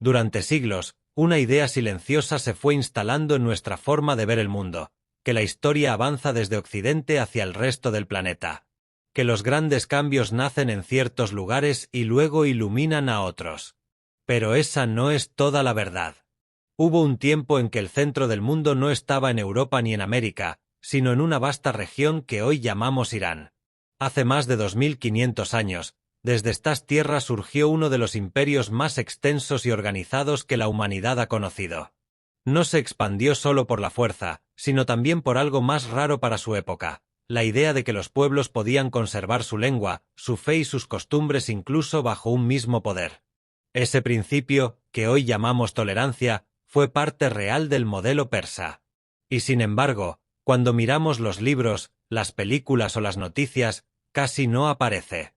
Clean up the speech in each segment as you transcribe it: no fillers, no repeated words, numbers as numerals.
Durante siglos, una idea silenciosa se fue instalando en nuestra forma de ver el mundo, que la historia avanza desde Occidente hacia el resto del planeta, que los grandes cambios nacen en ciertos lugares y luego iluminan a otros. Pero esa no es toda la verdad. Hubo un tiempo en que el centro del mundo no estaba en Europa ni en América, sino en una vasta región que hoy llamamos Irán. Hace más de 2500 años, desde estas tierras surgió uno de los imperios más extensos y organizados que la humanidad ha conocido. No se expandió solo por la fuerza, sino también por algo más raro para su época, la idea de que los pueblos podían conservar su lengua, su fe y sus costumbres incluso bajo un mismo poder. Ese principio, que hoy llamamos tolerancia, fue parte real del modelo persa. Y sin embargo, cuando miramos los libros, las películas o las noticias, casi no aparece.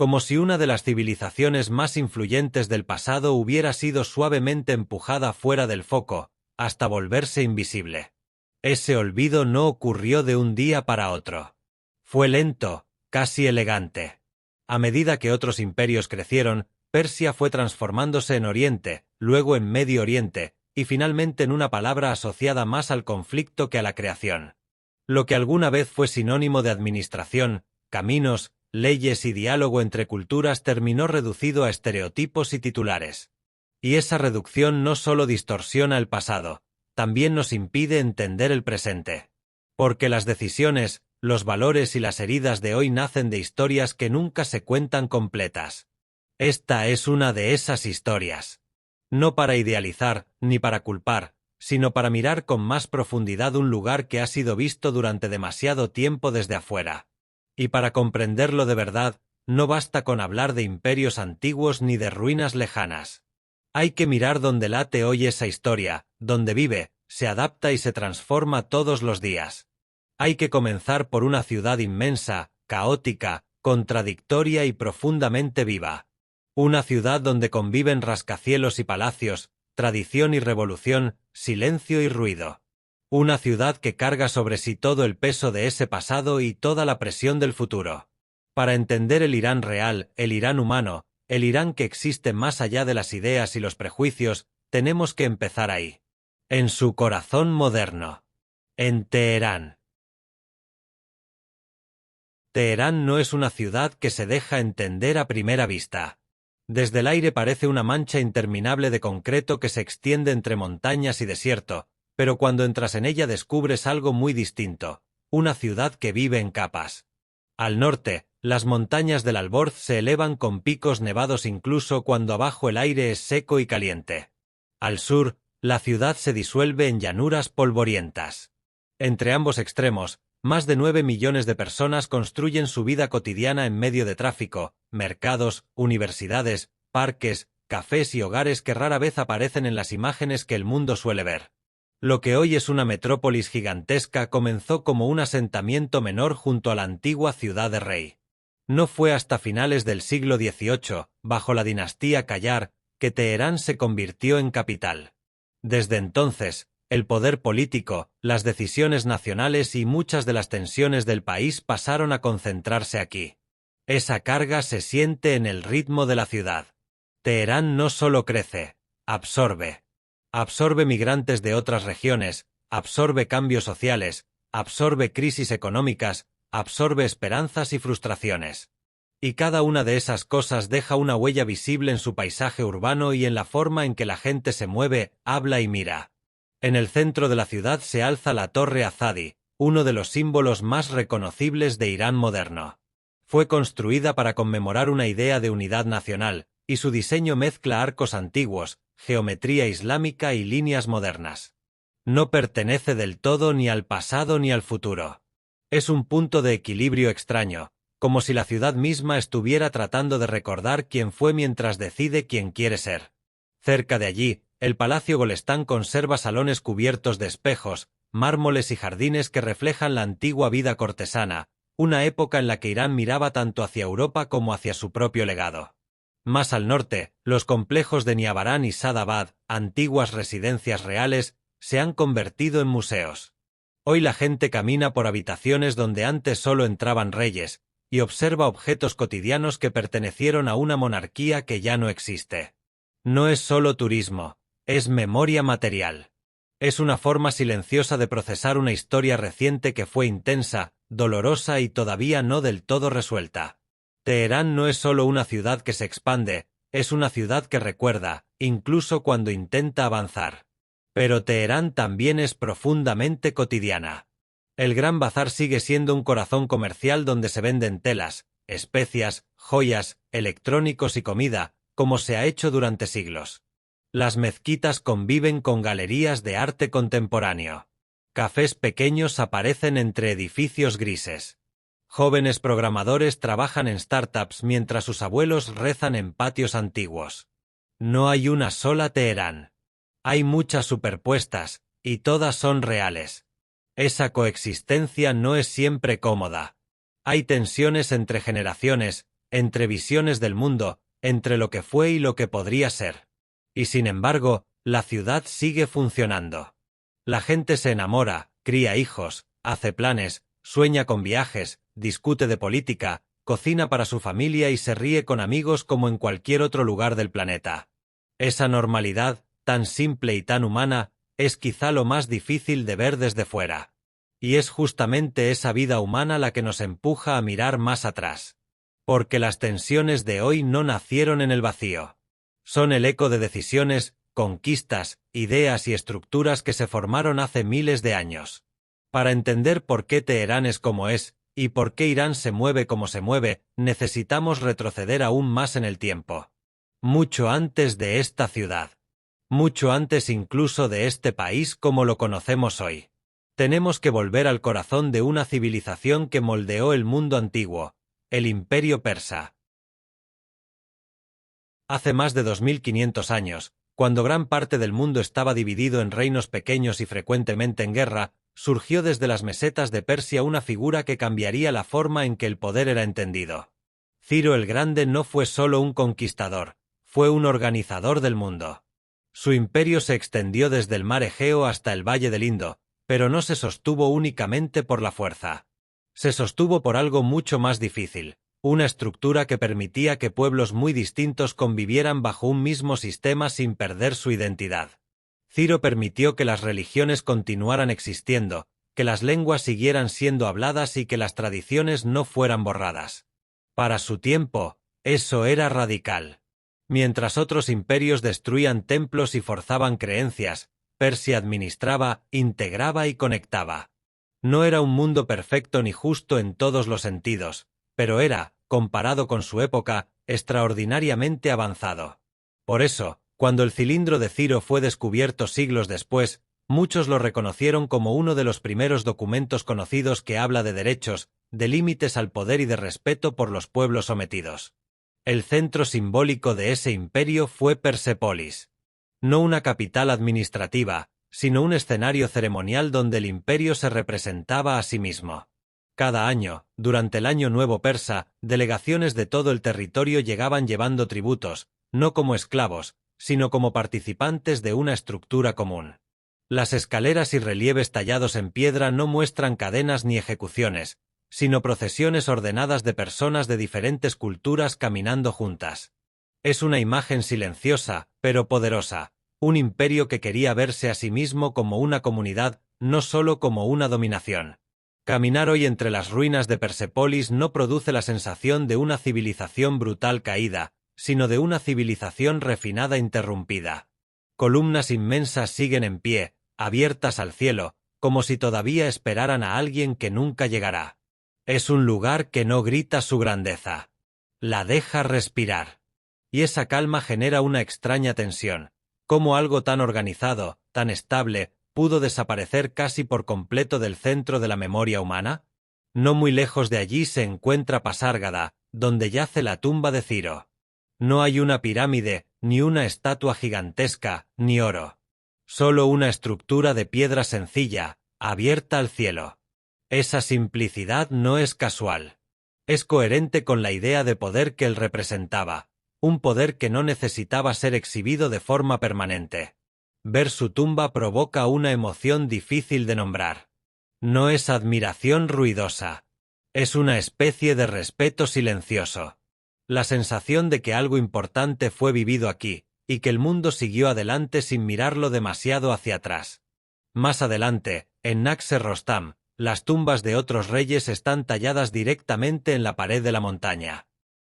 Como si una de las civilizaciones más influyentes del pasado hubiera sido suavemente empujada fuera del foco, hasta volverse invisible. Ese olvido no ocurrió de un día para otro. Fue lento, casi elegante. A medida que otros imperios crecieron, Persia fue transformándose en Oriente, luego en Medio Oriente, y finalmente en una palabra asociada más al conflicto que a la creación. Lo que alguna vez fue sinónimo de administración, caminos, leyes y diálogo entre culturas terminó reducido a estereotipos y titulares. Y esa reducción no solo distorsiona el pasado, también nos impide entender el presente. Porque las decisiones, los valores y las heridas de hoy nacen de historias que nunca se cuentan completas. Esta es una de esas historias. No para idealizar, ni para culpar, sino para mirar con más profundidad un lugar que ha sido visto durante demasiado tiempo desde afuera. Y para comprenderlo de verdad, no basta con hablar de imperios antiguos ni de ruinas lejanas. Hay que mirar donde late hoy esa historia, donde vive, se adapta y se transforma todos los días. Hay que comenzar por una ciudad inmensa, caótica, contradictoria y profundamente viva. Una ciudad donde conviven rascacielos y palacios, tradición y revolución, silencio y ruido. Una ciudad que carga sobre sí todo el peso de ese pasado y toda la presión del futuro. Para entender el Irán real, el Irán humano, el Irán que existe más allá de las ideas y los prejuicios, tenemos que empezar ahí. En su corazón moderno. En Teherán. Teherán no es una ciudad que se deja entender a primera vista. Desde el aire parece una mancha interminable de concreto que se extiende entre montañas y desierto, pero cuando entras en ella descubres algo muy distinto, una ciudad que vive en capas. Al norte, las montañas del Alborz se elevan con picos nevados incluso cuando abajo el aire es seco y caliente. Al sur, la ciudad se disuelve en llanuras polvorientas. Entre ambos extremos, más de 9 millones de personas construyen su vida cotidiana en medio de tráfico, mercados, universidades, parques, cafés y hogares que rara vez aparecen en las imágenes que el mundo suele ver. Lo que hoy es una metrópolis gigantesca comenzó como un asentamiento menor junto a la antigua ciudad de Rey. No fue hasta finales del siglo XVIII, bajo la dinastía Qajar, que Teherán se convirtió en capital. Desde entonces, el poder político, las decisiones nacionales y muchas de las tensiones del país pasaron a concentrarse aquí. Esa carga se siente en el ritmo de la ciudad. Teherán no solo crece, absorbe. Absorbe migrantes de otras regiones, absorbe cambios sociales, absorbe crisis económicas, absorbe esperanzas y frustraciones. Y cada una de esas cosas deja una huella visible en su paisaje urbano y en la forma en que la gente se mueve, habla y mira. En el centro de la ciudad se alza la Torre Azadi, uno de los símbolos más reconocibles de Irán moderno. Fue construida para conmemorar una idea de unidad nacional, y su diseño mezcla arcos antiguos, geometría islámica y líneas modernas. No pertenece del todo ni al pasado ni al futuro. Es un punto de equilibrio extraño, como si la ciudad misma estuviera tratando de recordar quién fue mientras decide quién quiere ser. Cerca de allí, el Palacio Golestán conserva salones cubiertos de espejos, mármoles y jardines que reflejan la antigua vida cortesana, una época en la que Irán miraba tanto hacia Europa como hacia su propio legado. Más al norte, los complejos de Niabarán y Sadabad, antiguas residencias reales, se han convertido en museos. Hoy la gente camina por habitaciones donde antes solo entraban reyes, y observa objetos cotidianos que pertenecieron a una monarquía que ya no existe. No es solo turismo, es memoria material. Es una forma silenciosa de procesar una historia reciente que fue intensa, dolorosa y todavía no del todo resuelta. Teherán no es solo una ciudad que se expande, es una ciudad que recuerda, incluso cuando intenta avanzar. Pero Teherán también es profundamente cotidiana. El Gran Bazar sigue siendo un corazón comercial donde se venden telas, especias, joyas, electrónicos y comida, como se ha hecho durante siglos. Las mezquitas conviven con galerías de arte contemporáneo. Cafés pequeños aparecen entre edificios grises. Jóvenes programadores trabajan en startups mientras sus abuelos rezan en patios antiguos. No hay una sola Teherán. Hay muchas superpuestas, y todas son reales. Esa coexistencia no es siempre cómoda. Hay tensiones entre generaciones, entre visiones del mundo, entre lo que fue y lo que podría ser. Y sin embargo, la ciudad sigue funcionando. La gente se enamora, cría hijos, hace planes, sueña con viajes, discute de política, cocina para su familia y se ríe con amigos como en cualquier otro lugar del planeta. Esa normalidad, tan simple y tan humana, es quizá lo más difícil de ver desde fuera. Y es justamente esa vida humana la que nos empuja a mirar más atrás. Porque las tensiones de hoy no nacieron en el vacío. Son el eco de decisiones, conquistas, ideas y estructuras que se formaron hace miles de años. Para entender por qué Teherán es como es, y por qué Irán se mueve como se mueve, necesitamos retroceder aún más en el tiempo. Mucho antes de esta ciudad. Mucho antes incluso de este país como lo conocemos hoy. Tenemos que volver al corazón de una civilización que moldeó el mundo antiguo, el Imperio Persa. Hace más de 2500 años, cuando gran parte del mundo estaba dividido en reinos pequeños y frecuentemente en guerra, surgió desde las mesetas de Persia una figura que cambiaría la forma en que el poder era entendido. Ciro el Grande no fue solo un conquistador, fue un organizador del mundo. Su imperio se extendió desde el mar Egeo hasta el valle del Indo, pero no se sostuvo únicamente por la fuerza. Se sostuvo por algo mucho más difícil, una estructura que permitía que pueblos muy distintos convivieran bajo un mismo sistema sin perder su identidad. Ciro permitió que las religiones continuaran existiendo, que las lenguas siguieran siendo habladas y que las tradiciones no fueran borradas. Para su tiempo, eso era radical. Mientras otros imperios destruían templos y forzaban creencias, Persia administraba, integraba y conectaba. No era un mundo perfecto ni justo en todos los sentidos, pero era, comparado con su época, extraordinariamente avanzado. Por eso, cuando el cilindro de Ciro fue descubierto siglos después, muchos lo reconocieron como uno de los primeros documentos conocidos que habla de derechos, de límites al poder y de respeto por los pueblos sometidos. El centro simbólico de ese imperio fue Persépolis. No una capital administrativa, sino un escenario ceremonial donde el imperio se representaba a sí mismo. Cada año, durante el Año Nuevo Persa, delegaciones de todo el territorio llegaban llevando tributos, no como esclavos, sino como participantes de una estructura común. Las escaleras y relieves tallados en piedra no muestran cadenas ni ejecuciones, sino procesiones ordenadas de personas de diferentes culturas caminando juntas. Es una imagen silenciosa, pero poderosa, un imperio que quería verse a sí mismo como una comunidad, no solo como una dominación. Caminar hoy entre las ruinas de Persépolis no produce la sensación de una civilización brutal caída, sino de una civilización refinada interrumpida. Columnas inmensas siguen en pie, abiertas al cielo, como si todavía esperaran a alguien que nunca llegará. Es un lugar que no grita su grandeza. La deja respirar. Y esa calma genera una extraña tensión. ¿Cómo algo tan organizado, tan estable, pudo desaparecer casi por completo del centro de la memoria humana? No muy lejos de allí se encuentra Pasárgada, donde yace la tumba de Ciro. No hay una pirámide, ni una estatua gigantesca, ni oro. Solo una estructura de piedra sencilla, abierta al cielo. Esa simplicidad no es casual. Es coherente con la idea de poder que él representaba, un poder que no necesitaba ser exhibido de forma permanente. Ver su tumba provoca una emoción difícil de nombrar. No es admiración ruidosa. Es una especie de respeto silencioso. La sensación de que algo importante fue vivido aquí, y que el mundo siguió adelante sin mirarlo demasiado hacia atrás. Más adelante, en Naxer-Rostam, las tumbas de otros reyes están talladas directamente en la pared de la montaña.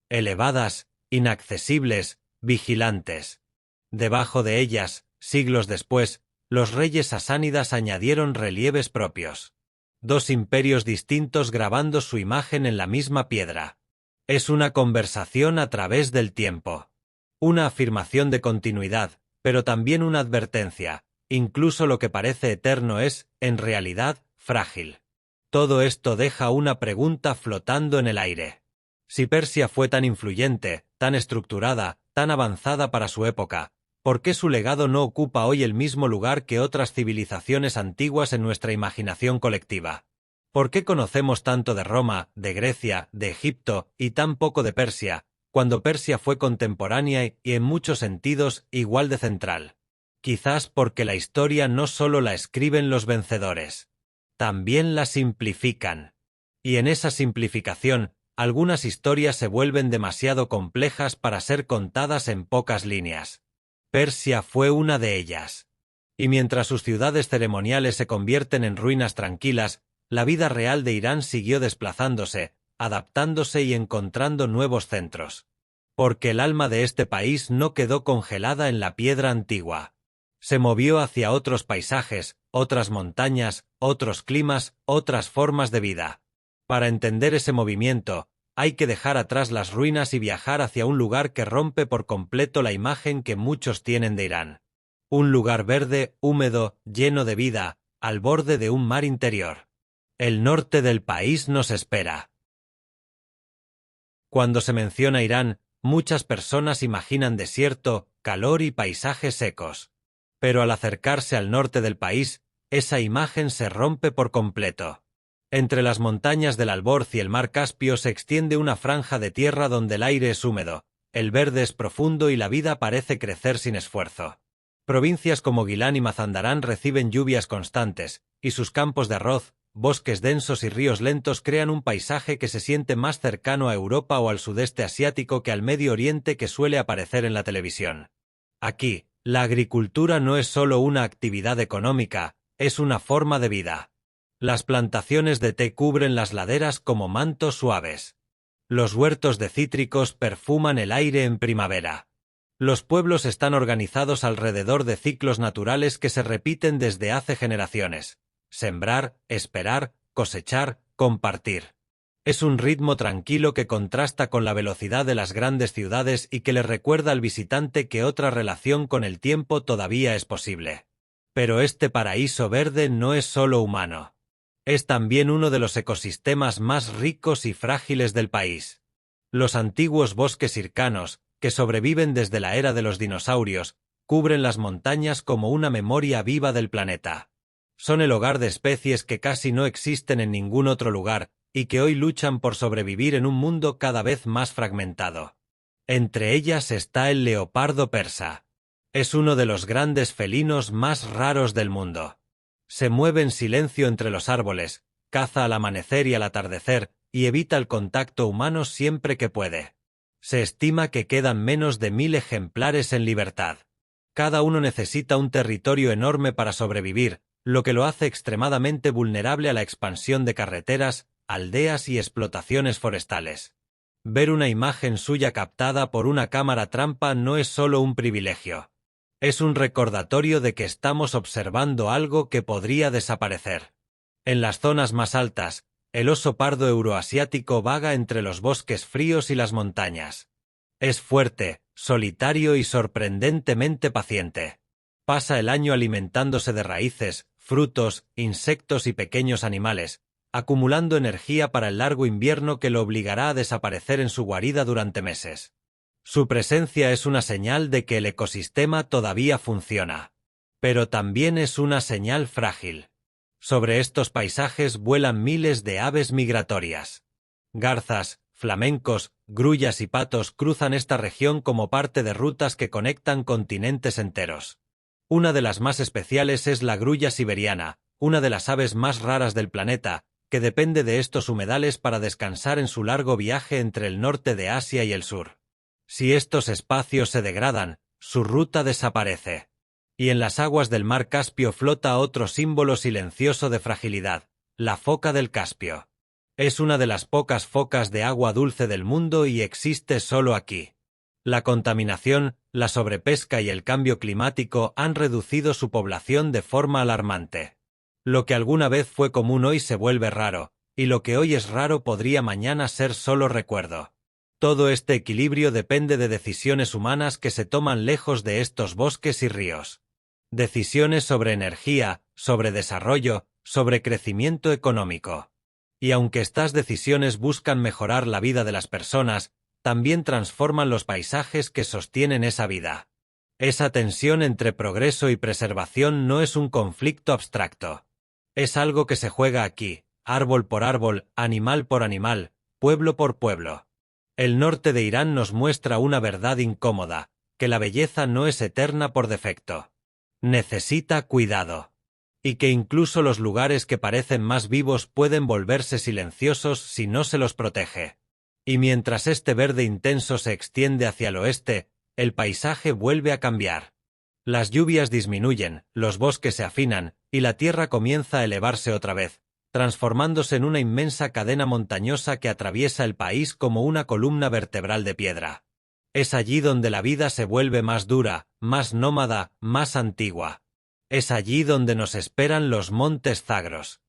Elevadas, inaccesibles, vigilantes. Debajo de ellas, siglos después, los reyes sasánidas añadieron relieves propios. 2 imperios distintos grabando su imagen en la misma piedra. Es una conversación a través del tiempo. Una afirmación de continuidad, pero también una advertencia. Incluso lo que parece eterno es, en realidad, frágil. Todo esto deja una pregunta flotando en el aire. Si Persia fue tan influyente, tan estructurada, tan avanzada para su época, ¿por qué su legado no ocupa hoy el mismo lugar que otras civilizaciones antiguas en nuestra imaginación colectiva? ¿Por qué conocemos tanto de Roma, de Grecia, de Egipto y tan poco de Persia, cuando Persia fue contemporánea y en muchos sentidos igual de central? Quizás porque la historia no solo la escriben los vencedores, también la simplifican. Y en esa simplificación, algunas historias se vuelven demasiado complejas para ser contadas en pocas líneas. Persia fue una de ellas. Y mientras sus ciudades ceremoniales se convierten en ruinas tranquilas, la vida real de Irán siguió desplazándose, adaptándose y encontrando nuevos centros. Porque el alma de este país no quedó congelada en la piedra antigua. Se movió hacia otros paisajes, otras montañas, otros climas, otras formas de vida. Para entender ese movimiento, hay que dejar atrás las ruinas y viajar hacia un lugar que rompe por completo la imagen que muchos tienen de Irán. Un lugar verde, húmedo, lleno de vida, al borde de un mar interior. El norte del país nos espera. Cuando se menciona Irán, muchas personas imaginan desierto, calor y paisajes secos. Pero al acercarse al norte del país, esa imagen se rompe por completo. Entre las montañas del Alborz y el mar Caspio se extiende una franja de tierra donde el aire es húmedo, el verde es profundo y la vida parece crecer sin esfuerzo. Provincias como Gilán y Mazandarán reciben lluvias constantes, y sus campos de arroz, bosques densos y ríos lentos crean un paisaje que se siente más cercano a Europa o al sudeste asiático que al Medio Oriente que suele aparecer en la televisión. Aquí, la agricultura no es solo una actividad económica, es una forma de vida. Las plantaciones de té cubren las laderas como mantos suaves. Los huertos de cítricos perfuman el aire en primavera. Los pueblos están organizados alrededor de ciclos naturales que se repiten desde hace generaciones. Sembrar, esperar, cosechar, compartir. Es un ritmo tranquilo que contrasta con la velocidad de las grandes ciudades y que le recuerda al visitante que otra relación con el tiempo todavía es posible. Pero este paraíso verde no es solo humano. Es también uno de los ecosistemas más ricos y frágiles del país. Los antiguos bosques hircanos, que sobreviven desde la era de los dinosaurios, cubren las montañas como una memoria viva del planeta. Son el hogar de especies que casi no existen en ningún otro lugar, y que hoy luchan por sobrevivir en un mundo cada vez más fragmentado. Entre ellas está el leopardo persa. Es uno de los grandes felinos más raros del mundo. Se mueve en silencio entre los árboles, caza al amanecer y al atardecer, y evita el contacto humano siempre que puede. Se estima que quedan menos de 1000 ejemplares en libertad. Cada uno necesita un territorio enorme para sobrevivir, lo que lo hace extremadamente vulnerable a la expansión de carreteras, aldeas y explotaciones forestales. Ver una imagen suya captada por una cámara trampa no es solo un privilegio. Es un recordatorio de que estamos observando algo que podría desaparecer. En las zonas más altas, el oso pardo euroasiático vaga entre los bosques fríos y las montañas. Es fuerte, solitario y sorprendentemente paciente. Pasa el año alimentándose de raíces, frutos, insectos y pequeños animales, acumulando energía para el largo invierno que lo obligará a desaparecer en su guarida durante meses. Su presencia es una señal de que el ecosistema todavía funciona. Pero también es una señal frágil. Sobre estos paisajes vuelan miles de aves migratorias. Garzas, flamencos, grullas y patos cruzan esta región como parte de rutas que conectan continentes enteros. Una de las más especiales es la grulla siberiana, una de las aves más raras del planeta, que depende de estos humedales para descansar en su largo viaje entre el norte de Asia y el sur. Si estos espacios se degradan, su ruta desaparece. Y en las aguas del mar Caspio flota otro símbolo silencioso de fragilidad, la foca del Caspio. Es una de las pocas focas de agua dulce del mundo y existe solo aquí. La contaminación, la sobrepesca y el cambio climático han reducido su población de forma alarmante. Lo que alguna vez fue común hoy se vuelve raro, y lo que hoy es raro podría mañana ser solo recuerdo. Todo este equilibrio depende de decisiones humanas que se toman lejos de estos bosques y ríos. Decisiones sobre energía, sobre desarrollo, sobre crecimiento económico. Y aunque estas decisiones buscan mejorar la vida de las personas, también transforman los paisajes que sostienen esa vida. Esa tensión entre progreso y preservación no es un conflicto abstracto. Es algo que se juega aquí, árbol por árbol, animal por animal, pueblo por pueblo. El norte de Irán nos muestra una verdad incómoda, que la belleza no es eterna por defecto. Necesita cuidado. Y que incluso los lugares que parecen más vivos pueden volverse silenciosos si no se los protege. Y mientras este verde intenso se extiende hacia el oeste, el paisaje vuelve a cambiar. Las lluvias disminuyen, los bosques se afinan, y la tierra comienza a elevarse otra vez, transformándose en una inmensa cadena montañosa que atraviesa el país como una columna vertebral de piedra. Es allí donde la vida se vuelve más dura, más nómada, más antigua. Es allí donde nos esperan los montes Zagros.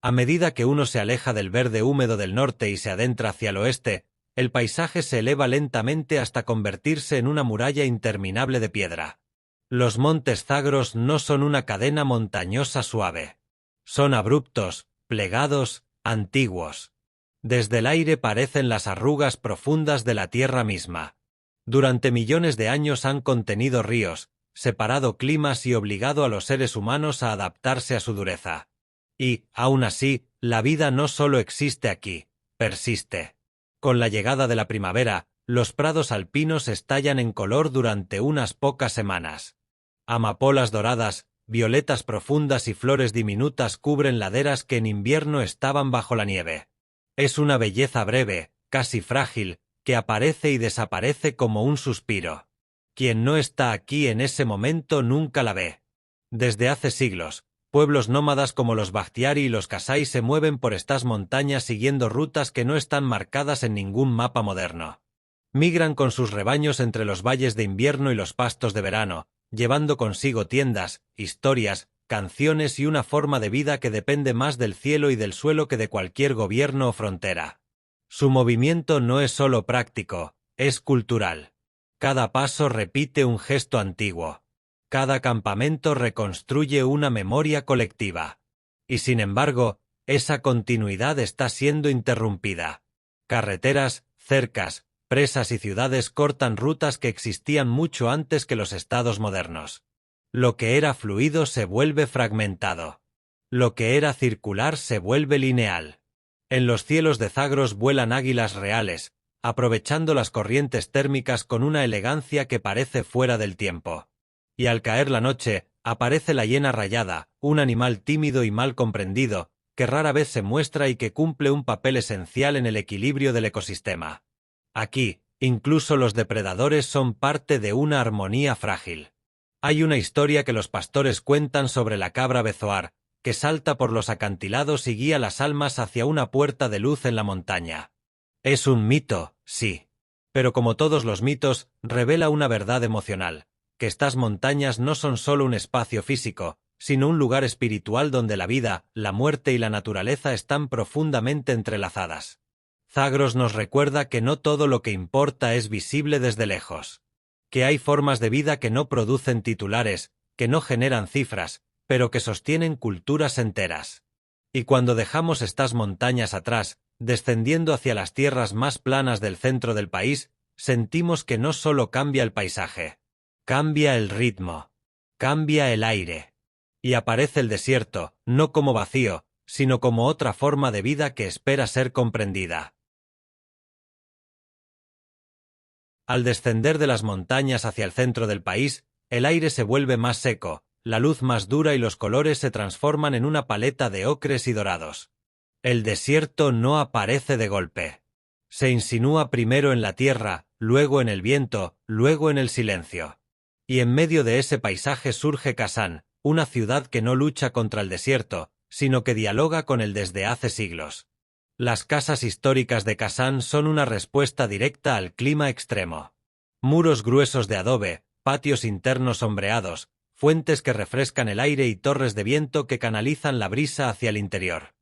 A medida que uno se aleja del verde húmedo del norte y se adentra hacia el oeste, el paisaje se eleva lentamente hasta convertirse en una muralla interminable de piedra. Los montes Zagros no son una cadena montañosa suave. Son abruptos, plegados, antiguos. Desde el aire parecen las arrugas profundas de la tierra misma. Durante millones de años han contenido ríos, separado climas y obligado a los seres humanos a adaptarse a su dureza. Y, aún así, la vida no solo existe aquí, persiste. Con la llegada de la primavera, los prados alpinos estallan en color durante unas pocas semanas. Amapolas doradas, violetas profundas y flores diminutas cubren laderas que en invierno estaban bajo la nieve. Es una belleza breve, casi frágil, que aparece y desaparece como un suspiro. Quien no está aquí en ese momento nunca la ve. Desde hace siglos, pueblos nómadas como los Bakhtiari y los Kasai se mueven por estas montañas siguiendo rutas que no están marcadas en ningún mapa moderno. Migran con sus rebaños entre los valles de invierno y los pastos de verano, llevando consigo tiendas, historias, canciones y una forma de vida que depende más del cielo y del suelo que de cualquier gobierno o frontera. Su movimiento no es solo práctico, es cultural. Cada paso repite un gesto antiguo. Cada campamento reconstruye una memoria colectiva. Y sin embargo, esa continuidad está siendo interrumpida. Carreteras, cercas, presas y ciudades cortan rutas que existían mucho antes que los estados modernos. Lo que era fluido se vuelve fragmentado. Lo que era circular se vuelve lineal. En los cielos de Zagros vuelan águilas reales, aprovechando las corrientes térmicas con una elegancia que parece fuera del tiempo. Y al caer la noche, aparece la hiena rayada, un animal tímido y mal comprendido, que rara vez se muestra y que cumple un papel esencial en el equilibrio del ecosistema. Aquí, incluso los depredadores son parte de una armonía frágil. Hay una historia que los pastores cuentan sobre la cabra bezoar, que salta por los acantilados y guía las almas hacia una puerta de luz en la montaña. Es un mito, sí. Pero como todos los mitos, revela una verdad emocional, que estas montañas no son solo un espacio físico, sino un lugar espiritual donde la vida, la muerte y la naturaleza están profundamente entrelazadas. Zagros nos recuerda que no todo lo que importa es visible desde lejos. Que hay formas de vida que no producen titulares, que no generan cifras, pero que sostienen culturas enteras. Y cuando dejamos estas montañas atrás, descendiendo hacia las tierras más planas del centro del país, sentimos que no solo cambia el paisaje, cambia el ritmo, cambia el aire. Y aparece el desierto, no como vacío, sino como otra forma de vida que espera ser comprendida. Al descender de las montañas hacia el centro del país, el aire se vuelve más seco, la luz más dura y los colores se transforman en una paleta de ocres y dorados. El desierto no aparece de golpe. Se insinúa primero en la tierra, luego en el viento, luego en el silencio. Y en medio de ese paisaje surge Kasán, una ciudad que no lucha contra el desierto, sino que dialoga con él desde hace siglos. Las casas históricas de Kasán son una respuesta directa al clima extremo. Muros gruesos de adobe, patios internos sombreados, fuentes que refrescan el aire y torres de viento que canalizan la brisa hacia el interior.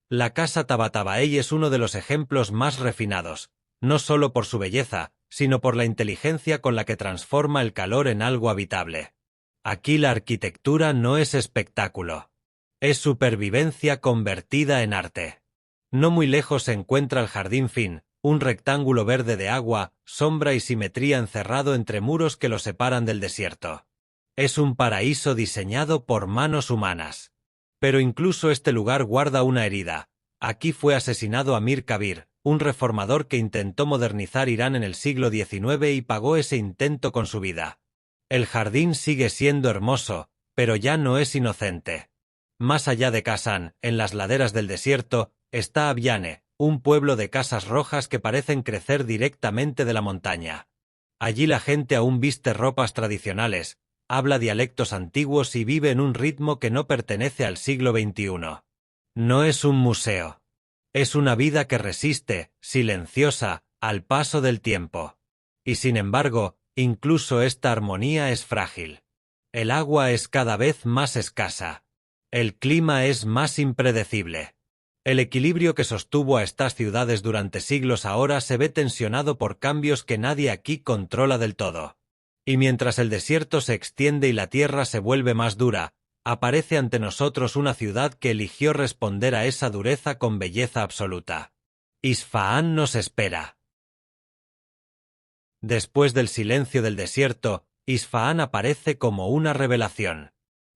La casa Tabatabaei es uno de los ejemplos más refinados, no solo por su belleza, sino por la inteligencia con la que transforma el calor en algo habitable. Aquí la arquitectura no es espectáculo. Es supervivencia convertida en arte. No muy lejos se encuentra el Jardín Fin, un rectángulo verde de agua, sombra y simetría encerrado entre muros que lo separan del desierto. Es un paraíso diseñado por manos humanas. Pero incluso este lugar guarda una herida. Aquí fue asesinado Amir Kabir, un reformador que intentó modernizar Irán en el siglo XIX y pagó ese intento con su vida. El jardín sigue siendo hermoso, pero ya no es inocente. Más allá de Kasán, en las laderas del desierto, está Abyane, un pueblo de casas rojas que parecen crecer directamente de la montaña. Allí la gente aún viste ropas tradicionales, habla dialectos antiguos y vive en un ritmo que no pertenece al siglo XXI. No es un museo. Es una vida que resiste, silenciosa, al paso del tiempo. Y sin embargo, incluso esta armonía es frágil. El agua es cada vez más escasa. El clima es más impredecible. El equilibrio que sostuvo a estas ciudades durante siglos ahora se ve tensionado por cambios que nadie aquí controla del todo. Y mientras el desierto se extiende y la tierra se vuelve más dura, aparece ante nosotros una ciudad que eligió responder a esa dureza con belleza absoluta. Isfahán nos espera. Después del silencio del desierto, Isfahán aparece como una revelación.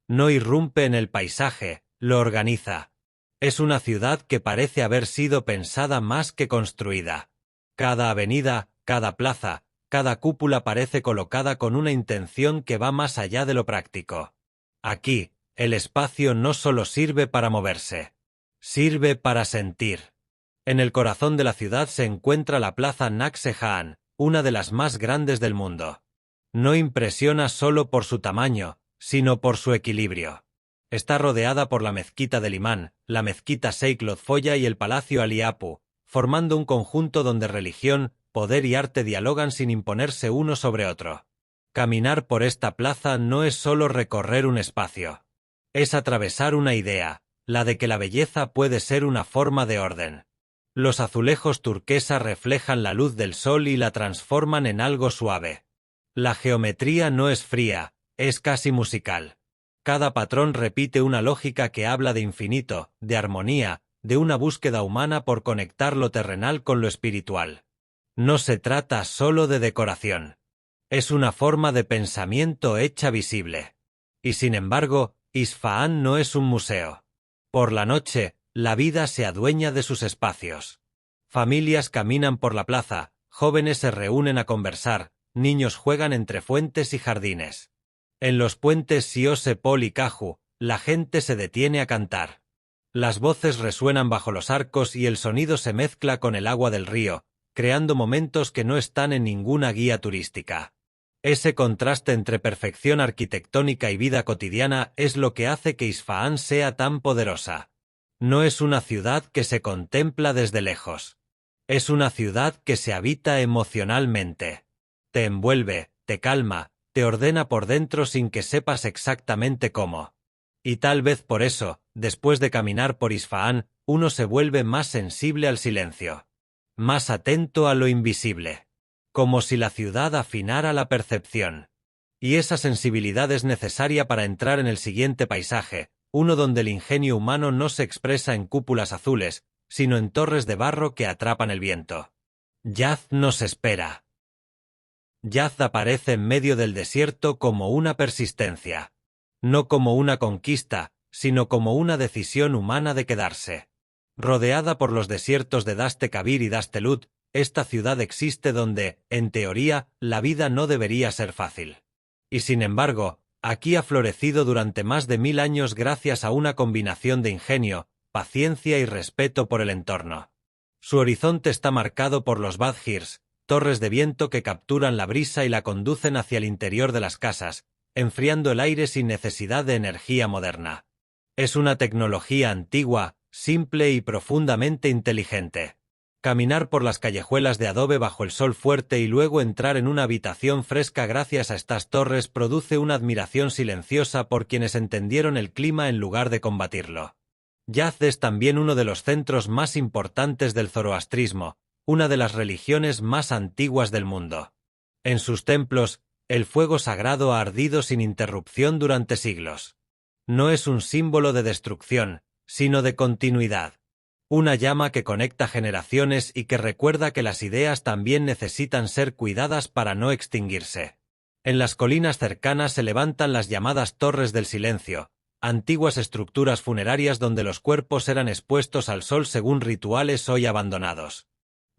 No irrumpe en el paisaje, lo organiza. Es una ciudad que parece haber sido pensada más que construida. Cada avenida, cada plaza, cada cúpula parece colocada con una intención que va más allá de lo práctico. Aquí, el espacio no solo sirve para moverse, sirve para sentir. En el corazón de la ciudad se encuentra la plaza Nakse Jaan, una de las más grandes del mundo. No impresiona solo por su tamaño, sino por su equilibrio. Está rodeada por la mezquita del Imán, la mezquita Sheikh Lodfoya y el palacio Ali Apu, formando un conjunto donde religión, poder y arte dialogan sin imponerse uno sobre otro. Caminar por esta plaza no es solo recorrer un espacio. Es atravesar una idea, la de que la belleza puede ser una forma de orden. Los azulejos turquesa reflejan la luz del sol y la transforman en algo suave. La geometría no es fría, es casi musical. Cada patrón repite una lógica que habla de infinito, de armonía, de una búsqueda humana por conectar lo terrenal con lo espiritual. No se trata solo de decoración. Es una forma de pensamiento hecha visible. Y sin embargo, Isfahán no es un museo. Por la noche, la vida se adueña de sus espacios. Familias caminan por la plaza, jóvenes se reúnen a conversar, niños juegan entre fuentes y jardines. En los puentes Siose Pol y Kaju, la gente se detiene a cantar. Las voces resuenan bajo los arcos y el sonido se mezcla con el agua del río, creando momentos que no están en ninguna guía turística. Ese contraste entre perfección arquitectónica y vida cotidiana es lo que hace que Isfahán sea tan poderosa. No es una ciudad que se contempla desde lejos. Es una ciudad que se habita emocionalmente. Te envuelve, te calma, te ordena por dentro sin que sepas exactamente cómo. Y tal vez por eso, después de caminar por Isfahán, uno se vuelve más sensible al silencio. Más atento a lo invisible. Como si la ciudad afinara la percepción. Y esa sensibilidad es necesaria para entrar en el siguiente paisaje, uno donde el ingenio humano no se expresa en cúpulas azules, sino en torres de barro que atrapan el viento. Yaz nos espera. Yaz aparece en medio del desierto como una persistencia. No como una conquista, sino como una decisión humana de quedarse. Rodeada por los desiertos de Daste Kabir y Daste Lut, esta ciudad existe donde, en teoría, la vida no debería ser fácil. Y sin embargo, aquí ha florecido durante más de 1000 años gracias a una combinación de ingenio, paciencia y respeto por el entorno. Su horizonte está marcado por los Badghirs, torres de viento que capturan la brisa y la conducen hacia el interior de las casas, enfriando el aire sin necesidad de energía moderna. Es una tecnología antigua, simple y profundamente inteligente. Caminar por las callejuelas de adobe bajo el sol fuerte y luego entrar en una habitación fresca gracias a estas torres produce una admiración silenciosa por quienes entendieron el clima en lugar de combatirlo. Yazd es también uno de los centros más importantes del zoroastrismo, una de las religiones más antiguas del mundo. En sus templos, el fuego sagrado ha ardido sin interrupción durante siglos. No es un símbolo de destrucción, sino de continuidad. Una llama que conecta generaciones y que recuerda que las ideas también necesitan ser cuidadas para no extinguirse. En las colinas cercanas se levantan las llamadas Torres del Silencio, antiguas estructuras funerarias donde los cuerpos eran expuestos al sol según rituales hoy abandonados.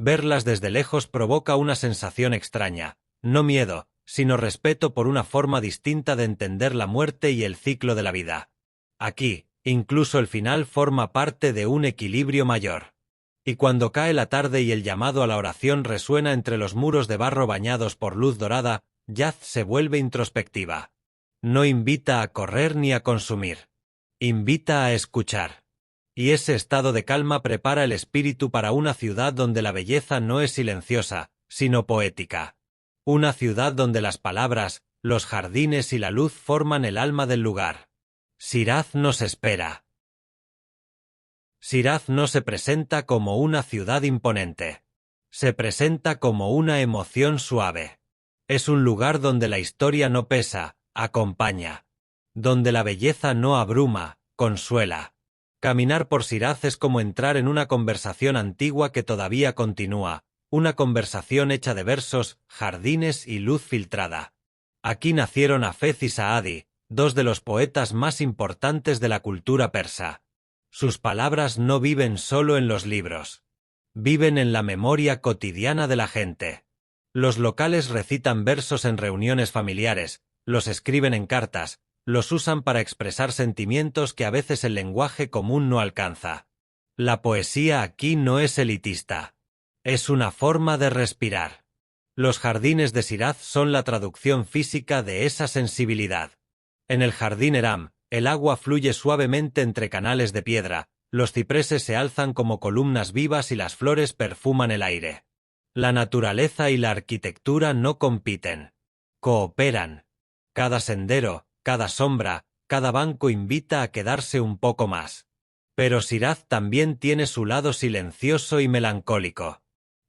Verlas desde lejos provoca una sensación extraña, no miedo, sino respeto por una forma distinta de entender la muerte y el ciclo de la vida. Aquí, incluso el final forma parte de un equilibrio mayor. Y cuando cae la tarde y el llamado a la oración resuena entre los muros de barro bañados por luz dorada, Yazd se vuelve introspectiva. No invita a correr ni a consumir. Invita a escuchar. Y ese estado de calma prepara el espíritu para una ciudad donde la belleza no es silenciosa, sino poética. Una ciudad donde las palabras, los jardines y la luz forman el alma del lugar. Shiraz nos espera. Shiraz no se presenta como una ciudad imponente. Se presenta como una emoción suave. Es un lugar donde la historia no pesa, acompaña. Donde la belleza no abruma, consuela. Caminar por Shiraz es como entrar en una conversación antigua que todavía continúa, una conversación hecha de versos, jardines y luz filtrada. Aquí nacieron Hafez y Saadi, dos de los poetas más importantes de la cultura persa. Sus palabras no viven solo en los libros. Viven en la memoria cotidiana de la gente. Los locales recitan versos en reuniones familiares, los escriben en cartas, los usan para expresar sentimientos que a veces el lenguaje común no alcanza. La poesía aquí no es elitista. Es una forma de respirar. Los jardines de Shiraz son la traducción física de esa sensibilidad. En el jardín Eram, el agua fluye suavemente entre canales de piedra, los cipreses se alzan como columnas vivas y las flores perfuman el aire. La naturaleza y la arquitectura no compiten. Cooperan. Cada sendero, cada sombra, cada banco invita a quedarse un poco más. Pero Shiraz también tiene su lado silencioso y melancólico.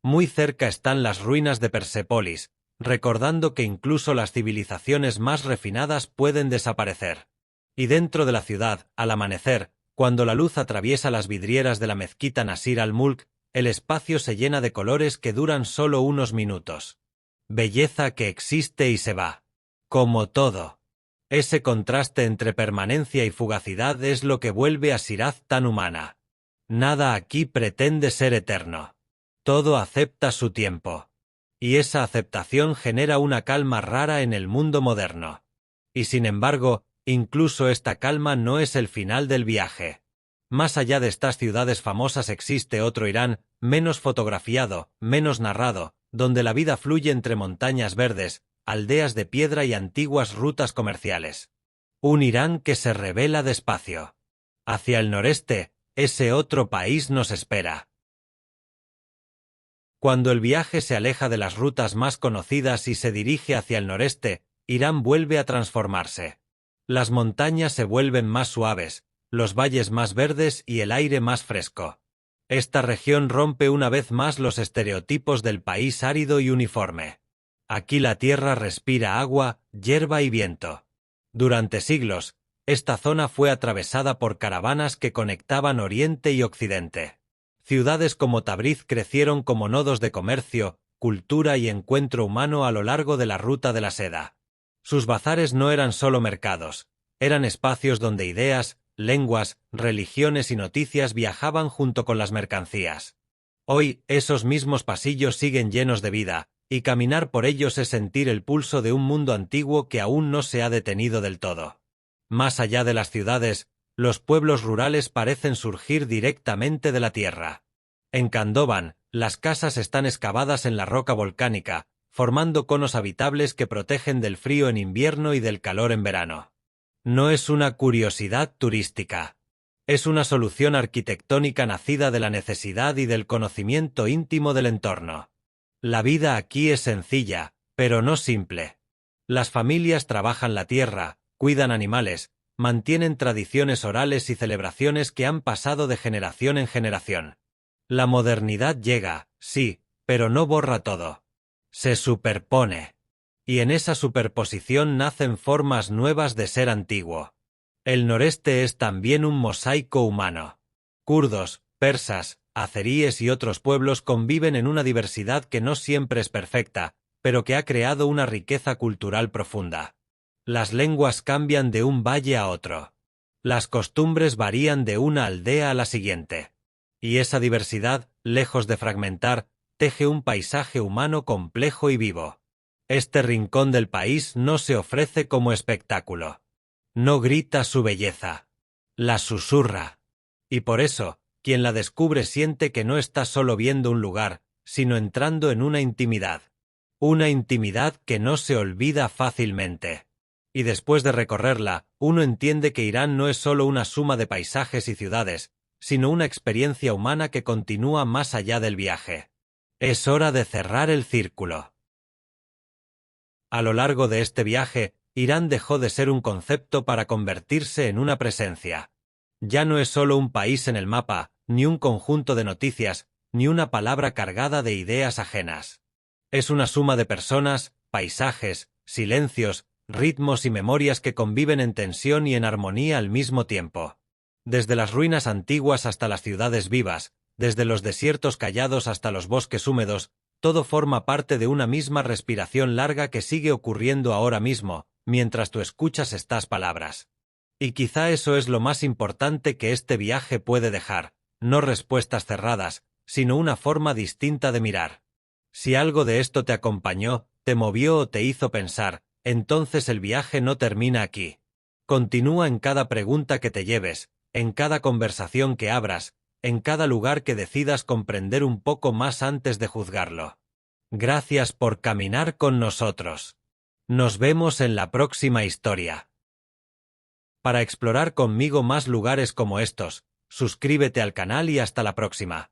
Muy cerca están las ruinas de Persépolis, recordando que incluso las civilizaciones más refinadas pueden desaparecer. Y dentro de la ciudad, al amanecer, cuando la luz atraviesa las vidrieras de la mezquita Nasir al-Mulk, el espacio se llena de colores que duran solo unos minutos. Belleza que existe y se va. Como todo. Ese contraste entre permanencia y fugacidad es lo que vuelve a Shiraz tan humana. Nada aquí pretende ser eterno. Todo acepta su tiempo. Y esa aceptación genera una calma rara en el mundo moderno. Y sin embargo, incluso esta calma no es el final del viaje. Más allá de estas ciudades famosas existe otro Irán, menos fotografiado, menos narrado, donde la vida fluye entre montañas verdes, aldeas de piedra y antiguas rutas comerciales. Un Irán que se revela despacio. Hacia el noreste, ese otro país nos espera. Cuando el viaje se aleja de las rutas más conocidas y se dirige hacia el noreste, Irán vuelve a transformarse. Las montañas se vuelven más suaves, los valles más verdes y el aire más fresco. Esta región rompe una vez más los estereotipos del país árido y uniforme. Aquí la tierra respira agua, hierba y viento. Durante siglos, esta zona fue atravesada por caravanas que conectaban Oriente y Occidente. Ciudades como Tabriz crecieron como nodos de comercio, cultura y encuentro humano a lo largo de la ruta de la seda. Sus bazares no eran solo mercados, eran espacios donde ideas, lenguas, religiones y noticias viajaban junto con las mercancías. Hoy, esos mismos pasillos siguen llenos de vida, y caminar por ellos es sentir el pulso de un mundo antiguo que aún no se ha detenido del todo. Más allá de las ciudades, los pueblos rurales parecen surgir directamente de la tierra. En Khandoban, Las casas están excavadas en la roca volcánica, formando conos habitables que protegen del frío en invierno y del calor en verano. No es una curiosidad turística. Es una solución arquitectónica nacida de la necesidad y del conocimiento íntimo del entorno. La vida aquí es sencilla, pero no simple. Las familias trabajan la tierra, cuidan animales, mantienen tradiciones orales y celebraciones que han pasado de generación en generación. La modernidad llega, sí, pero no borra todo. Se superpone. Y en esa superposición nacen formas nuevas de ser antiguo. El noreste es también un mosaico humano. Kurdos, persas, azeríes y otros pueblos conviven en una diversidad que no siempre es perfecta, pero que ha creado una riqueza cultural profunda. Las lenguas cambian de un valle a otro. Las costumbres varían de una aldea a la siguiente. Y esa diversidad, lejos de fragmentar, teje un paisaje humano complejo y vivo. Este rincón del país no se ofrece como espectáculo. No grita su belleza. La susurra. Y por eso, quien la descubre siente que no está solo viendo un lugar, sino entrando en una intimidad. Una intimidad que no se olvida fácilmente. Y después de recorrerla, uno entiende que Irán no es solo una suma de paisajes y ciudades, sino una experiencia humana que continúa más allá del viaje. Es hora de cerrar el círculo. A lo largo de este viaje, Irán dejó de ser un concepto para convertirse en una presencia. Ya no es solo un país en el mapa, ni un conjunto de noticias, ni una palabra cargada de ideas ajenas. Es una suma de personas, paisajes, silencios, ritmos y memorias que conviven en tensión y en armonía al mismo tiempo. Desde las ruinas antiguas hasta las ciudades vivas, desde los desiertos callados hasta los bosques húmedos, todo forma parte de una misma respiración larga que sigue ocurriendo ahora mismo, mientras tú escuchas estas palabras. Y quizá eso es lo más importante que este viaje puede dejar, no respuestas cerradas, sino una forma distinta de mirar. Si algo de esto te acompañó, te movió o te hizo pensar, entonces el viaje no termina aquí. Continúa en cada pregunta que te lleves, en cada conversación que abras, en cada lugar que decidas comprender un poco más antes de juzgarlo. Gracias por caminar con nosotros. Nos vemos en la próxima historia. Para explorar conmigo más lugares como estos, suscríbete al canal y hasta la próxima.